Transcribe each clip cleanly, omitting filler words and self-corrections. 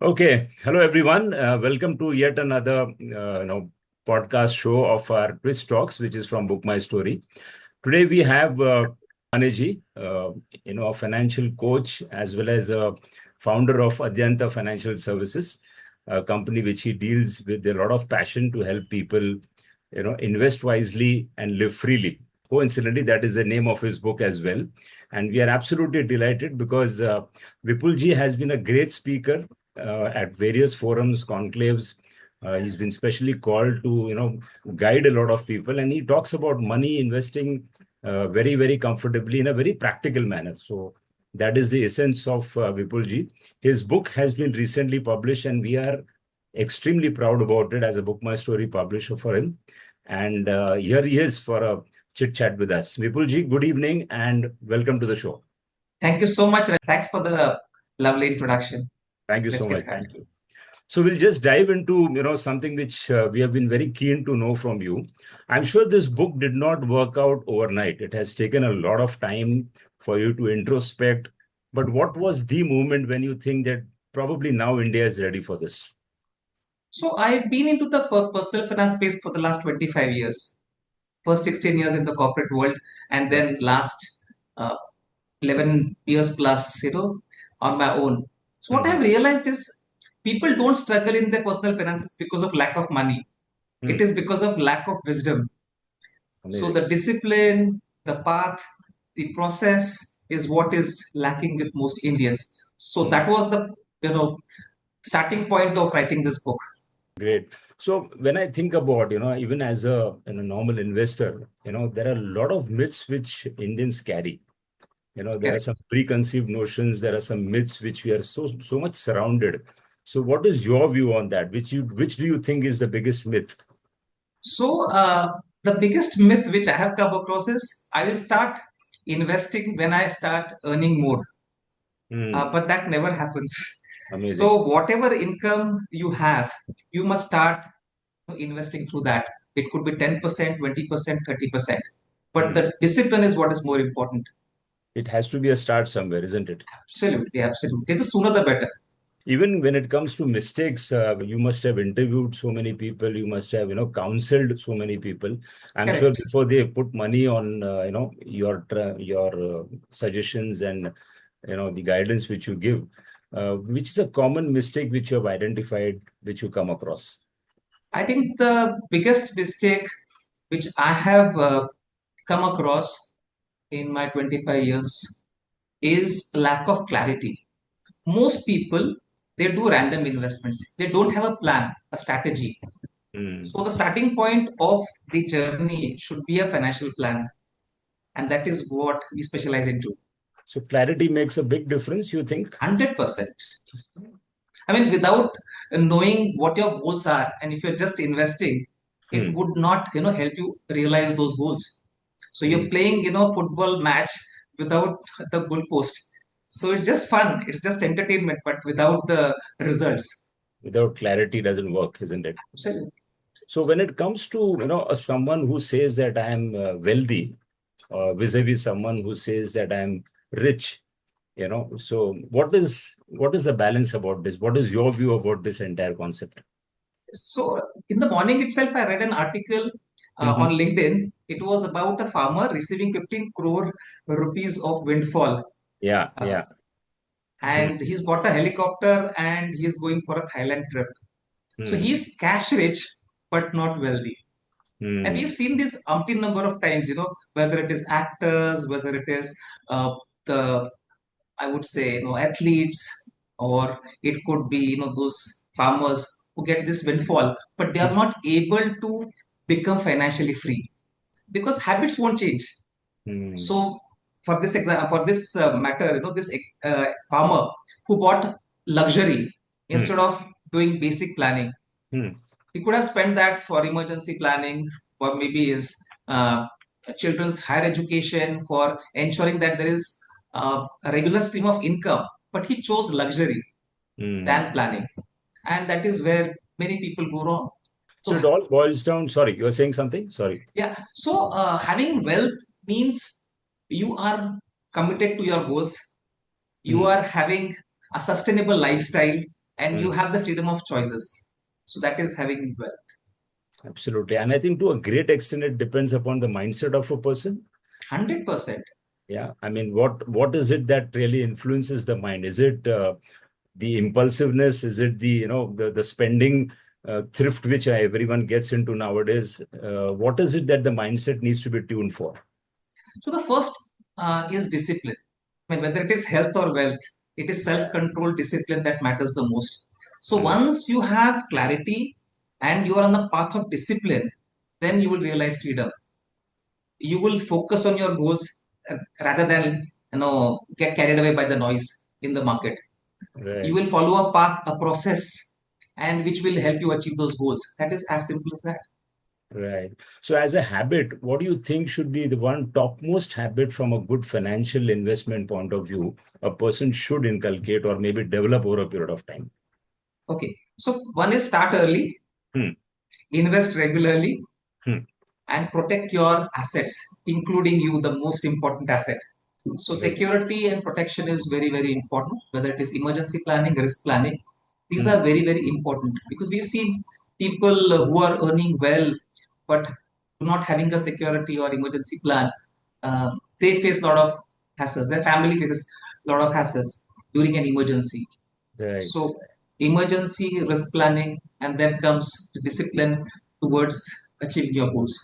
Okay, hello everyone. Welcome to yet another podcast show of our Twist Talks, which is from Book My Story. Today we have Banerjee, a financial coach as well as a founder of Adyanta Financial Services, a company which he deals with a lot of passion to help people, invest wisely and live freely. Coincidentally, that is the name of his book as well. And we are absolutely delighted because Vipulji has been a great speaker at various forums, conclaves. He's been specially called to, guide a lot of people, and he talks about money investing very, very comfortably in a very practical manner. So that is the essence of Vipulji. His book has been recently published, and we are extremely proud about it as a Book My Story publisher for him. And here he is for a chit chat with us. Vipulji, good evening and welcome to the show. Thank you so much. Thanks for the lovely introduction. Thank you Let's so get much. started. Thank you. So we'll just dive into something which we have been very keen to know from you. I'm sure this book did not work out overnight. It has taken a lot of time for you to introspect. But what was the moment when you think that probably now India is ready for this? So I've been into the personal finance space for the last 25 years. First 16 years in the corporate world, and Yeah. then last uh, 11 years plus, on my own. So what I've Hmm. realized is people don't struggle in their personal finances because of lack of money. It Hmm. is because of lack of wisdom. So Amazing. the discipline, the path, the process is what is lacking with most Indians. So Hmm. that was the starting point of writing this book. Great. So when I think about, even as a normal investor, there are a lot of myths which Indians carry. There are Correct. some preconceived notions, there are some myths which we are so much surrounded. So what is your view on that? Which do you think is the biggest myth? So the biggest myth which I have come across is I will start investing when I start earning more, Hmm. but that never happens. Amazing. So whatever income you have, you must start investing through that. It could be 10%, 20%, 30%. But Hmm. the discipline is what is more important. It has to be a start somewhere, isn't it? Absolutely, absolutely. The sooner the better. Even when it comes to mistakes, you must have interviewed so many people, you must have, counseled so many people. I'm sure Correct. before they put money on, your suggestions and, the guidance which you give, which is a common mistake which you have identified, which you come across. I think the biggest mistake which I have come across in my 25 years is lack of clarity. Most people, they do random investments. They don't have a plan, a strategy. Hmm. So the starting point of the journey should be a financial plan, and that is what we specialize into. So clarity makes a big difference, you think? 100%. I mean, without knowing what your goals are, and if you're just investing, it Hmm. would not, help you realize those goals. So you're Hmm. playing, football match without the goalpost. So it's just fun. It's just entertainment, but without the results. Without clarity doesn't work, isn't it? So So when it comes to, someone who says that I'm wealthy, vis-a-vis someone who says that I'm rich, so what is the balance about this? What is your view about this entire concept? So in the morning itself, I read an article on Hmm. LinkedIn. It was about a farmer receiving 15 crore rupees of windfall. Yeah, Uh, yeah. Hmm. and he's bought a helicopter and he's going for a Thailand trip. So Hmm. he's cash rich, but not wealthy. And we've Hmm. seen this umpteen number of times, whether it is actors, whether it is the, I would say, athletes, or it could be, those farmers who get this windfall, but they are not able to become financially free because habits won't change. Hmm. So for this matter, this farmer who bought luxury Hmm. instead of doing basic planning, Hmm. he could have spent that for emergency planning, or maybe his children's higher education, for ensuring that there is a regular stream of income. But he chose luxury Hmm. than planning, and that is where many people go wrong. So So it all boils down. Sorry, you were saying something? Sorry. yeah, so having wealth means you are committed to your goals. You Hmm. are having a sustainable lifestyle. and you Mm. have the freedom of choices. So that is having wealth. Absolutely. And I think to a great extent, it depends upon the mindset of a person. 100%. Yeah. I mean, what is it that really influences the mind? Is it the impulsiveness? Is it the, the spending thrift which everyone gets into nowadays? What is it that the mindset needs to be tuned for? So the first is discipline. I mean, whether it is health or wealth, it is self-control discipline that matters the most. So Mm. once you have clarity and you are on the path of discipline, then you will realize freedom. You will focus on your goals rather than get carried away by the noise in the market. You Right. will follow a path, a process, and which will help you achieve those goals. That is as simple as that. Right. So, as a habit, what do you think should be the one topmost habit from a good financial investment point of view a person should inculcate or maybe develop over a period of time? Okay. So one is start early, Hmm. invest regularly, Hmm. and protect your assets, including you, the most important asset. So Right. security and protection is very, very important, whether it is emergency planning, risk planning. These Hmm. are very, very important because we've seen people who are earning well, but not having a security or emergency plan. They face a lot of hassles. Their family faces a lot of hassles during an emergency. Right. So emergency risk planning, and then comes the discipline towards achieving your goals.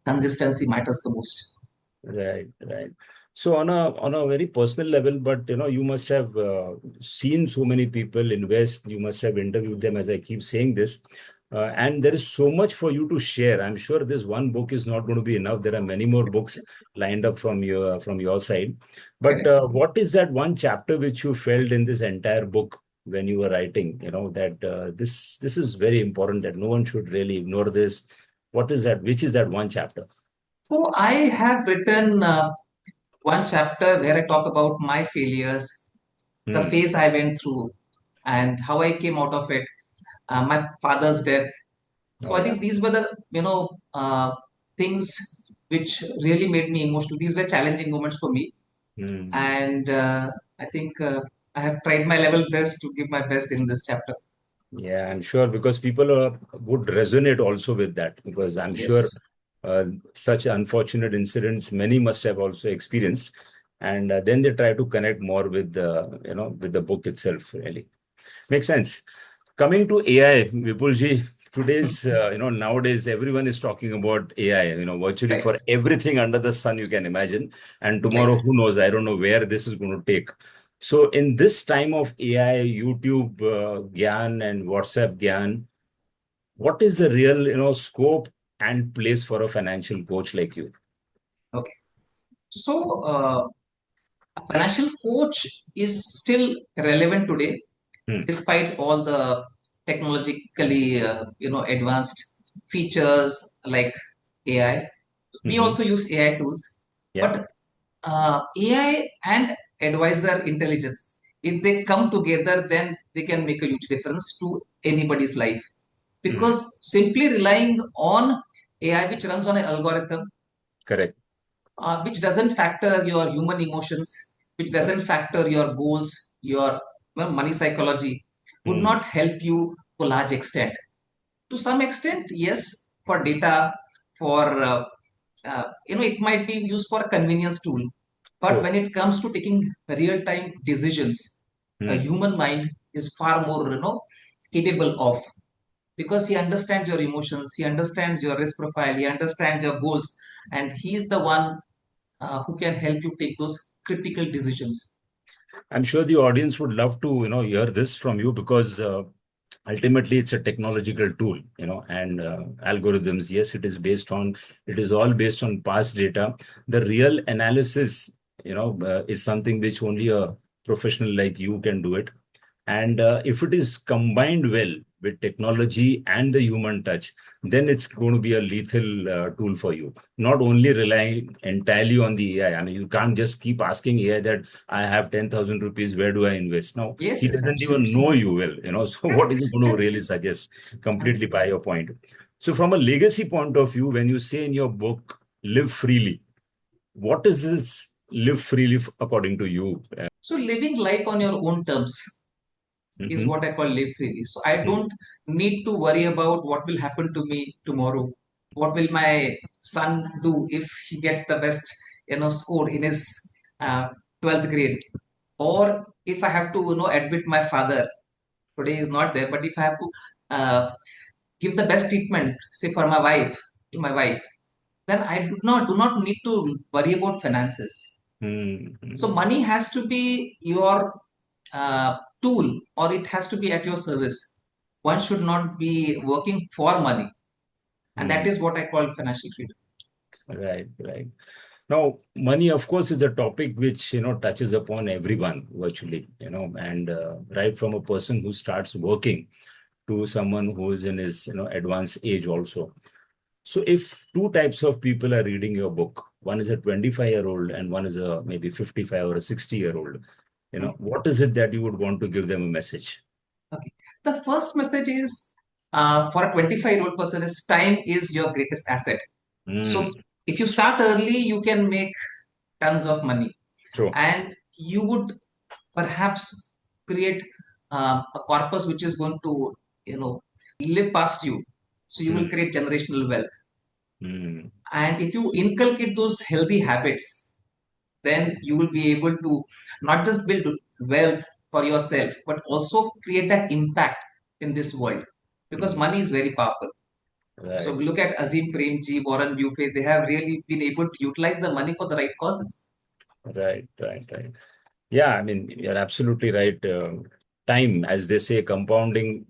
Consistency matters the most. Right, right. So on a very personal level, but you must have seen so many people invest. You must have interviewed them, as I keep saying this, and there is so much for you to share. I'm sure this one book is not going to be enough. There are many more books lined up from your side. But Correct. what is that one chapter which you felt in this entire book when you were writing? That this is very important. That no one should really ignore this. What is that? Which is that one chapter? So I have written one chapter where I talk about my failures, the Hmm. phase I went through, and how I came out of it. My father's death. So Oh I yeah. think these were the things which really made me emotional. These were challenging moments for me, Hmm. and I think I have tried my level best to give my best in this chapter. Yeah, I'm sure because people would resonate also with that because I'm sure Yes. uh, such unfortunate incidents many must have also experienced, and then they try to connect more with the with the book itself. Really makes sense. Coming to AI, Vipulji, today's nowadays everyone is talking about AI. Virtually Right. for everything under the sun you can imagine, and Right. tomorrow who knows? I don't know where this is going to take. So in this time of AI, YouTube Gyan and WhatsApp Gyan, what is the real scope and place for a financial coach like you? Okay. So a financial coach is still relevant today, Hmm. despite all the technologically advanced features like AI. We Hmm. also use AI tools, Yeah. but AI and advisor intelligence, if they come together, then they can make a huge difference to anybody's life. Hmm. Because simply relying on AI, which runs on an algorithm, Correct. which doesn't factor your human emotions, which doesn't Correct. factor your goals, your money psychology, would Hmm. not help you to a large extent. To some extent, yes, for data, for it might be used for a convenience tool. But True. when it comes to taking real-time decisions, a Hmm. human mind is far more capable of, because he understands your emotions, he understands your risk profile, he understands your goals, and he's the one who can help you take those critical decisions. I'm sure the audience would love to, hear this from you because ultimately it's a technological tool, and algorithms. Yes, it is all based on past data. The real analysis, is something which only a professional like you can do it. And if it is combined well with technology and the human touch, then it's going to be a lethal tool for you. Not only relying entirely on the AI. I mean, you can't just keep asking AI that I have 10,000 rupees, where do I invest? Now, Yes, he yes, doesn't even absolutely. know you well, so what is Correct, he going to correct. really suggest? Completely by your point. So, from a legacy point of view, when you say in your book, live freely, what is this live freely according to you? So living life on your own terms, is Mm-hmm. what I call live freely. So I don't need to worry about what will happen to me tomorrow. What will my son do if he gets the best, score in his 12th grade? Or if I have to, admit my father, today is not there, but if I have to give the best treatment, say for my wife, to my wife, then I do not need to worry about finances. So Mm-hmm. money has to be your tool, or it has to be at your service. One should not be working for money, and that Mm. is what I call financial freedom. Right, right. Now, money, of course, is a topic which, touches upon everyone virtually, and right from a person who starts working to someone who is in his, advanced age also. So if two types of people are reading your book, one is a 25-year-old and one is a maybe 55 or a 60-year-old, Hmm. what is it that you would want to give them a message? Okay. The first message is, for a 25-year-old person, is time is your greatest asset. So Mm, if you start early, you can make tons of money, true. and you would perhaps create a corpus which is going to, live past you. So you will Mm, create generational wealth. mm, And if you inculcate those healthy habits, then you will be able to not just build wealth for yourself, but also create that impact in this world, because mm. money is very powerful. So Right, look at Azim Premji, Warren Buffett. They have really been able to utilize the money for the right causes. right. Yeah, I mean, you're absolutely right. Time, as they say, compounding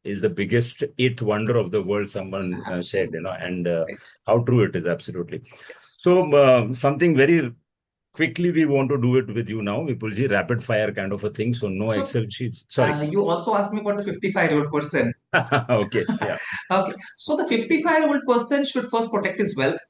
is the biggest eighth wonder of the world, someone said, Absolutely. and Right. how true it is, absolutely. Yes. So, something very quickly we want to do it with you now, Vipulji, rapid fire kind of a thing. So, no So Excel sheets. Sorry. you also asked me about the 55-year-old person. Okay. Yeah. Okay. So the 55-year-old person should first protect his wealth,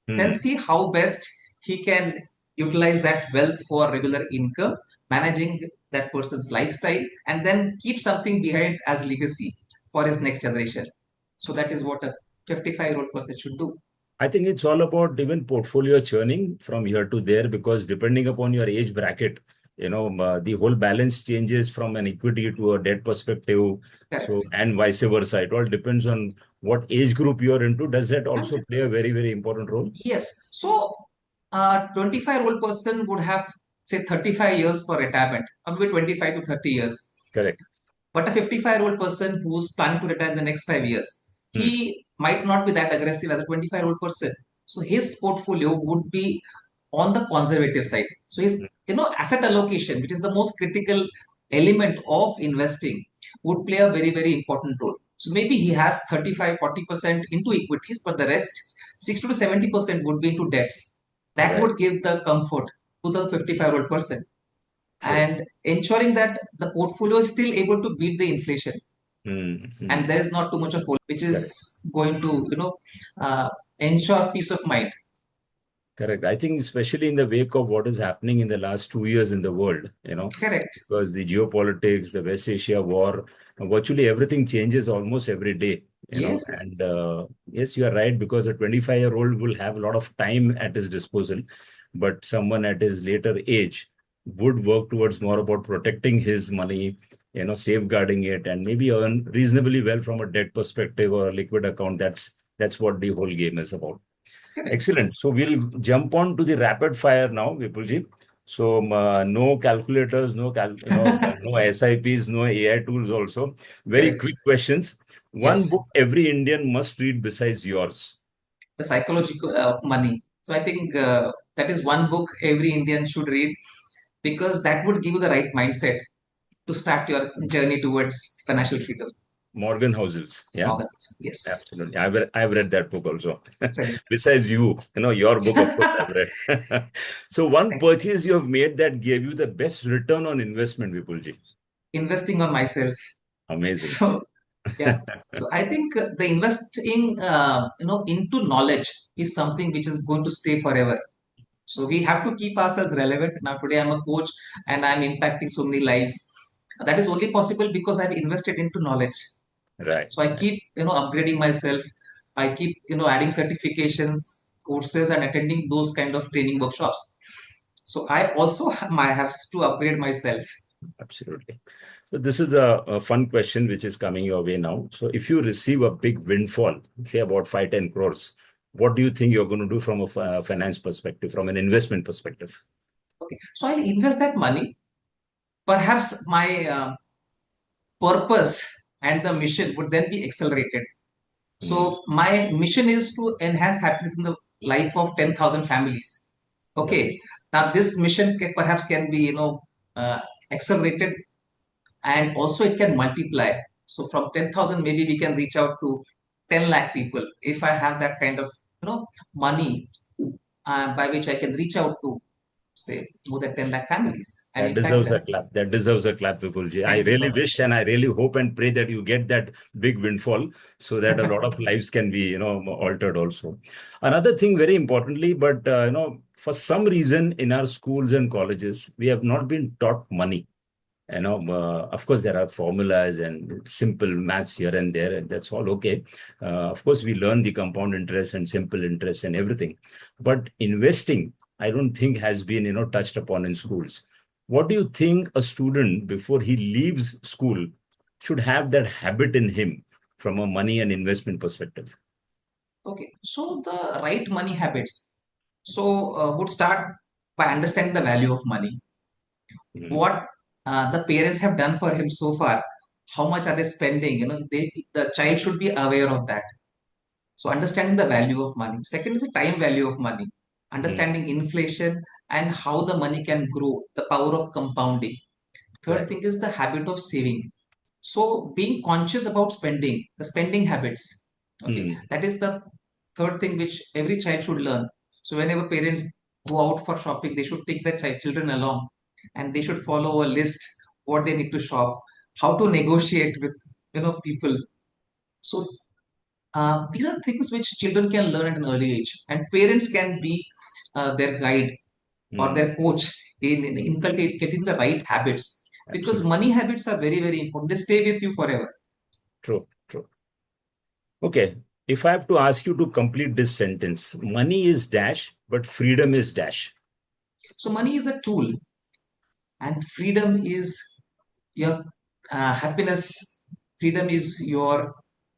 then Hmm. see how best he can utilize that wealth for regular income, managing that person's lifestyle, and then keep something behind as legacy for his next generation. So that is what a 55-year-old person should do. I think it's all about even portfolio churning from here to there because depending upon your age bracket, the whole balance changes from an equity to a debt perspective. So, Correct. and vice versa. It all depends on what age group you're into. Does that also play a 100%. very, very important role? Yes. So a 25-year-old person would have, say, 35 years for retirement, or maybe 25 to 30 years. Correct. But a 55-year-old person who's planning to retire in the next 5 years, Hmm. he might not be that aggressive as a 25-year-old person. So his portfolio would be on the conservative side. So his, asset allocation, which is the most critical element of investing, would play a very, very important role. So maybe he has 35-40% into equities, but the rest 60 to 70% would be into debts. That Right. would give the comfort to the 55-year-old person, True. and ensuring that the portfolio is still able to beat the inflation, Hmm. and Hmm. there is not too much of which is Correct. going to, uh, ensure peace of mind. Correct. I think especially in the wake of what is happening in the last 2 years in the world, Correct. because the geopolitics, the West Asia war, virtually everything changes almost every day, Yes, yes, and yes. yes, you are right, because a 25-year-old will have a lot of time at his disposal, but someone at his later age would work towards more about protecting his money, safeguarding it, and maybe earn reasonably well from a debt perspective or a liquid account. That's what the whole game is about. Correct. Excellent. So we'll jump on to the rapid fire now, Vipulji. So no calculators, no SIPs, no AI tools also. Very Correct. quick questions. One Yes. book every Indian must read besides yours. The psychological of money. So I think that is one book every Indian should read, because that would give you the right mindset to start your journey towards financial freedom. Morgan Houses. Yeah, Morgans. Yes. absolutely. I've read that book also. Correct. Besides you, your book, of course, I've read. So one Thank you. purchase you have made that gave you the best return on investment, Vipulji. Investing on myself. Amazing. So yeah. So I think the investing, into knowledge is something which is going to stay forever. So we have to keep ourselves relevant. Now today I'm a coach and I'm impacting so many lives. That is only possible because I've invested into knowledge. Right. So I keep, upgrading myself. I keep, adding certifications, courses, and attending those kind of training workshops. So I also have to upgrade myself. Absolutely. So this is a fun question which is coming your way now. So if you receive a big windfall, say about 5-10 crores, what do you think you're going to do from a finance perspective, from an investment perspective? Okay, so I'll invest that money. Perhaps my purpose and the mission would then be accelerated. Mm, So my mission is to enhance happiness in the life of 10,000 families. yeah, Okay. Now this mission perhaps can be, uh, accelerated, and also it can multiply. So from 10,000, maybe we can reach out to 10 lakh people. If I have that kind of, money, by which I can reach out to, say, more than 10 lakh families. And that in fact, deserves a clap. That deserves a clap, Vipulji. I thank you so really much. wish and I really hope and pray that you get that big windfall so that a lot of lives can be, altered also. Another thing, very importantly, but, for some reason in our schools and colleges, we have not been taught money. Of course, there are formulas and simple maths here and there, and that's all okay. Of course, we learn the compound interest and simple interest and everything. But investing, I don't think has been, touched upon in schools. What do you think a student, before he leaves school, should have that habit in him from a money and investment perspective? Okay, so the right money habits. So would start by understanding the value of money. Mm, What the parents have done for him so far. How much are they spending? The child should be aware of that. So understanding the value of money. Second is the time value of money. mm, Understanding inflation and how the money can grow. The power of compounding. Third right. thing is the habit of saving. So being conscious about spending, the spending habits. Okay, Mm, that is the third thing which every child should learn. So whenever parents go out for shopping, they should take their children along, and they should follow a list what they need to shop, how to negotiate with people. So these are things which children can learn at an early age, and parents can be their guide or mm, their coach in inculcating the right habits, because absolutely. money habits are very, very important. They stay with you forever. True, true. Okay. If I have to ask you to complete this sentence, money is dash, but freedom is dash. So money is a tool, and freedom is your happiness. Freedom is your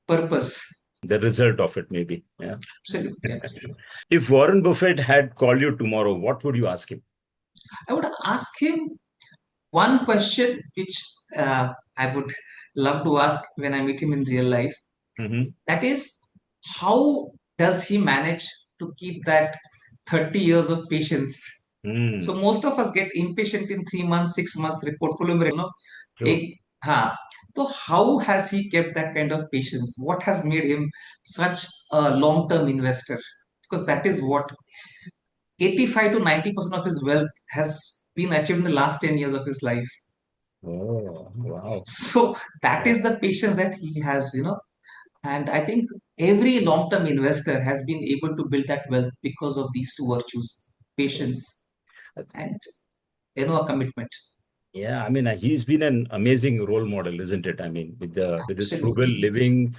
purpose. The result of it, maybe. Yeah. Absolutely, absolutely. If Warren Buffett had called you tomorrow, what would you ask him? I would ask him one question which I would love to ask when I meet him in real life. Hmm. That is, how does he manage to keep that 30 years of patience? So Mm, most of us get impatient in 3 months, 6 months, report full में true. एक हाँ. So how has he kept that kind of patience? What has made him such a long-term investor? Because that is what 85 to 90% of his wealth has been achieved in the last 10 years of his life. Oh, wow. So that Yeah. is the patience that he has. And I think every long-term investor has been able to build that wealth because of these two virtues: True. patience and a commitment. Yeah, I mean, he's been an amazing role model, isn't it? I mean, with his frugal Absolutely. living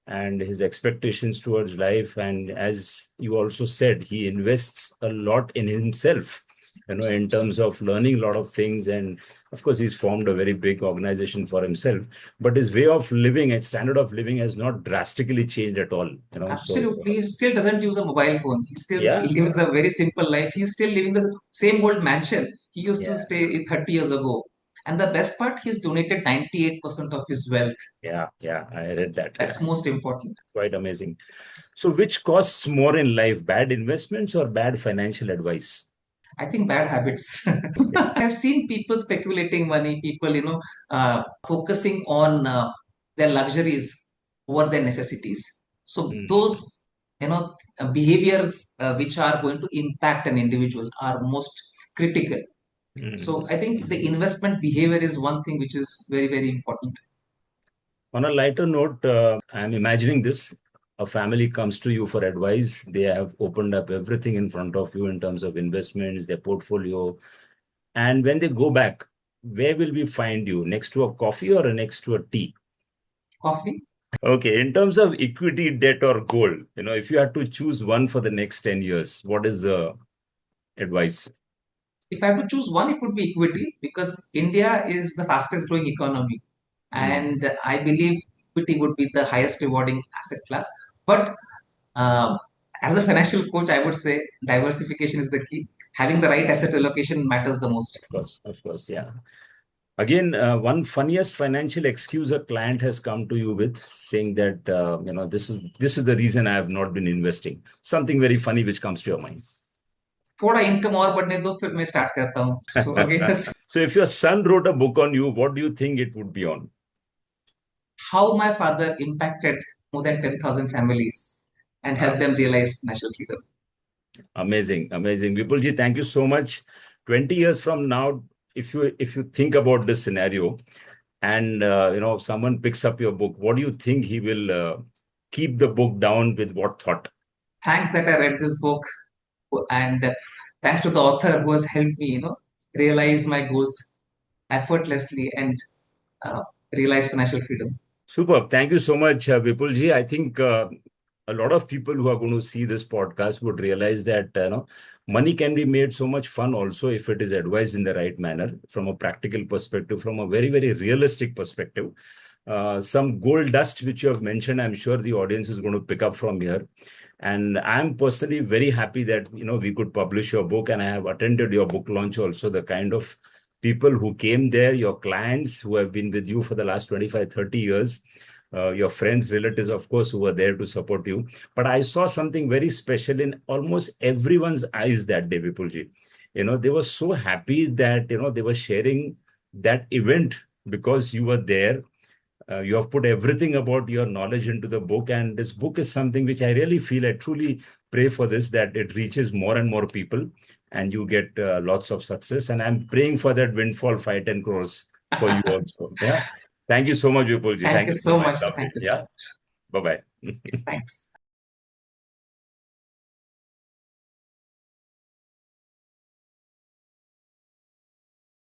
and his expectations towards life, and as you also said, he invests a lot in himself, in terms of learning a lot of things. And of course, he's formed a very big organization for himself. But his way of living and standard of living has not drastically changed at all. So Absolutely. He still doesn't use a mobile phone. He still yeah, lives a very simple life. He's still living the same old mansion he used to yeah, stay 30 years ago. And the best part, he's donated 98% of his wealth. yeah. I read that. Yeah, That's most important. quite amazing. So, which costs more in life, bad investments or bad financial advice? I think bad habits. I've seen people speculating money, people, focusing on their luxuries over their necessities. So Mm, those, behaviors which are going to impact an individual are most critical. So mm. I think the investment behavior is one thing which is very, very important. On a lighter note, I'm imagining this. A family comes to you for advice. They have opened up everything in front of you in terms of investments, their portfolio. And when they go back, where will we find you? Next to a coffee or next to a tea? Coffee. Okay, in terms of equity, debt, or gold, if you had to choose one for the next 10 years, what is the advice? if I have to choose one, it would be equity, because India is the fastest growing economy, Mm. and I believe equity would be the highest rewarding asset class. But um, as a financial coach, I would say diversification is the key. Having the right asset allocation matters the most. Of course, yeah. Again, one funniest financial excuse a client has come to you with, saying that this is the reason I have not been investing. Something very funny which comes to your mind. थोड़ा income और बढ़ने दो, फिर मैं start करता हूँ. So again, this So, if your son wrote a book on you, what do you think it would be on? how my father impacted more than 10,000 families and helped Wow. them realize financial freedom. Amazing, amazing. Vipulji, thank you so much. 20 years from now, if you think about this scenario and someone picks up your book, what do you think he will keep the book down with what thought? Thanks that I read this book, and thanks to the author who has helped me, realize my goals effortlessly and uh, realize financial freedom. Superb. Thank you so much, Vipulji. I think a lot of people who are going to see this podcast would realize that money can be made so much fun also if it is advised in the right manner, from a practical perspective, from a very, very realistic perspective. Some gold dust which you have mentioned, I'm sure the audience is going to pick up from here. And I'm personally very happy that we could publish your book, and I have attended your book launch also. The kind of people who came there, your clients who have been with you for the last 25, 30 years, your friends, relatives, of course, who were there to support you. But I saw something very special in almost everyone's eyes that day, Vipulji. They were so happy that, they were sharing that event because you were there. You have put everything about your knowledge into the book, and this book is something which I really feel, I truly pray for this, that it reaches more and more people and you get lots of success. And I'm praying for that windfall 5-10 crores for you also. Yeah. Thank you so much, Vipulji. Thank Thank you you so so much. much. Thank Lovely. you so Yeah. much. Bye bye. Thanks.